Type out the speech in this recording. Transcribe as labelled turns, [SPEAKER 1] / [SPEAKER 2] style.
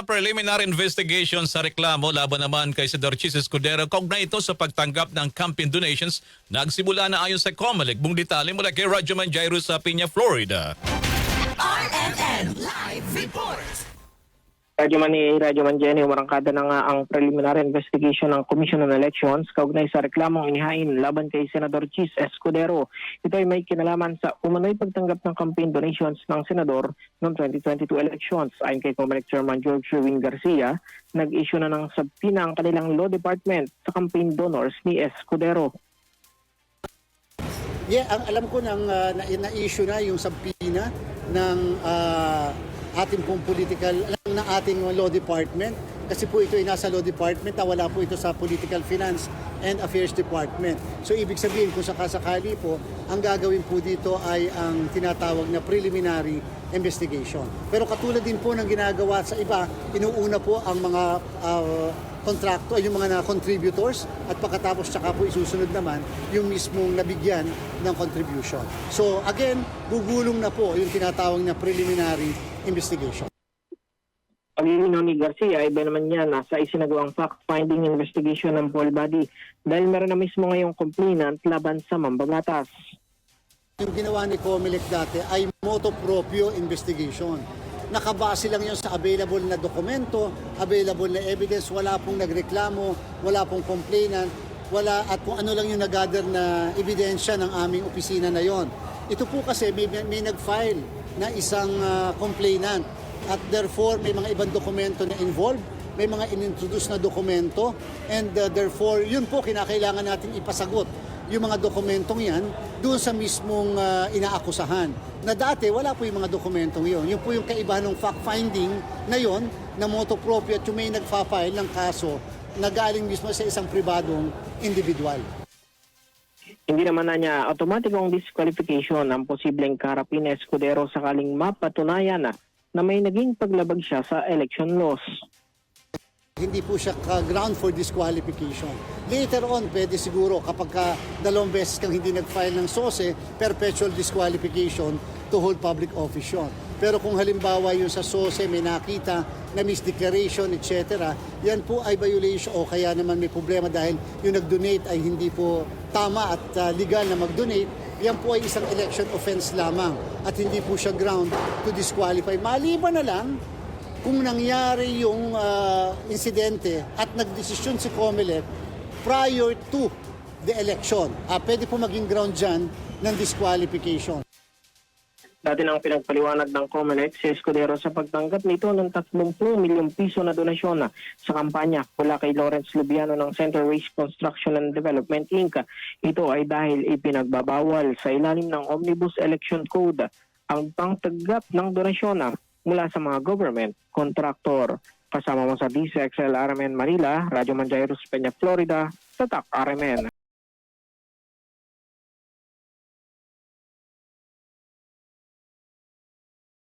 [SPEAKER 1] preliminary investigation sa reklamo laban naman kay Senador Chis Escudero kaugnay ito sa pagtanggap ng campaign donations nagsimula na ayon sa COMELEC. Buong detalye mula kay Radyoman Jairo sa Piña, Florida.
[SPEAKER 2] RNN Live Report.
[SPEAKER 3] Radyoman Jenny, umarangkada na nga ang preliminary investigation ng Commission on Elections kaugnay sa reklamong inihain laban kay Senador Chis Escudero. Ito ay may kinalaman sa umano'y pagtanggap ng campaign donations ng senador noong 2022 elections. Ayon kay COMELEC Chairman George Ruin Garcia, nag-issue na ng subpoena ang kanilang law department sa campaign donors ni Escudero.
[SPEAKER 4] Ang alam ko nang na-issue na yung subpoena ng ating pong political, ng ating law department. Kasi po ito ay nasa law department, wala po ito sa political finance and affairs department. So ibig sabihin kung sakasakali po, ang gagawin po dito ay ang tinatawag na preliminary investigation. Pero katulad din po ng ginagawa sa iba, inuuna po ang mga kontrakto ay yung mga contributors at pagkatapos tsaka po isusunod naman yung mismong nabigyan ng contribution. So again, gugulong na po yung tinatawag na preliminary investigation.
[SPEAKER 3] Paglilinaw ni Garcia, iba naman niya nasa isinagawang fact-finding investigation ng poll body dahil meron na mismo ngayong complainant laban sa mambabatas.
[SPEAKER 4] Yung ginawa ni COMELEC dati ay motu proprio investigation. Nakabase lang yun sa available na dokumento, available na evidence, wala pong nagreklamo, wala pong complainant, wala at kung ano lang yung nag-gather na ebidensya ng aming opisina na yon. Ito po kasi may nag-file na isang complainant at therefore may mga ibang dokumento na involved, may mga inintroduce na dokumento and therefore yun po kinakailangan natin ipasagot yung mga dokumentong yan doon sa mismong inaakusahan. Na dati, wala po yung mga dokumentong yun. Yun po yung kaibahan ng fact-finding na yun, na motu proprio at yung may nagpa-file ng kaso na galing mismo sa isang pribadong individual.
[SPEAKER 3] Hindi naman na niya automatikong disqualification ang posibleng kaharapin ni Escudero sakaling mapatunayan na may naging paglabag siya sa election laws.
[SPEAKER 4] Hindi po siya ground for disqualification. Later on, pwede siguro kapag dalawang beses kang hindi nag-file ng SOSE, perpetual disqualification to hold public office yun. Pero kung halimbawa yung sa SOSE may nakita na misdeclaration, etc., yan po ay violation o kaya naman may problema dahil yung nag-donate ay hindi po tama at legal na mag-donate, yan po ay isang election offense lamang at hindi po siya ground to disqualify. Maliban na lang kung nangyari yung insidente at nagdesisyon si COMELEC prior to the election, pwede po maging ground dyan ng disqualification.
[SPEAKER 3] Dati nang pinagpaliwanag ng COMELEC si Escudero sa pagtanggap nito ng 30 milyong piso na donasyon sa kampanya mula kay Lawrence Lubiano ng Center Race Construction and Development Inc. Ito ay dahil ipinagbabawal sa ilalim ng Omnibus Election Code ang pangtanggap ng donasyon mula sa mga government contractor. Kasama mo sa DCXL RMN Manila, Radyoman Jairo sa Peña, Florida, Tatak RMN.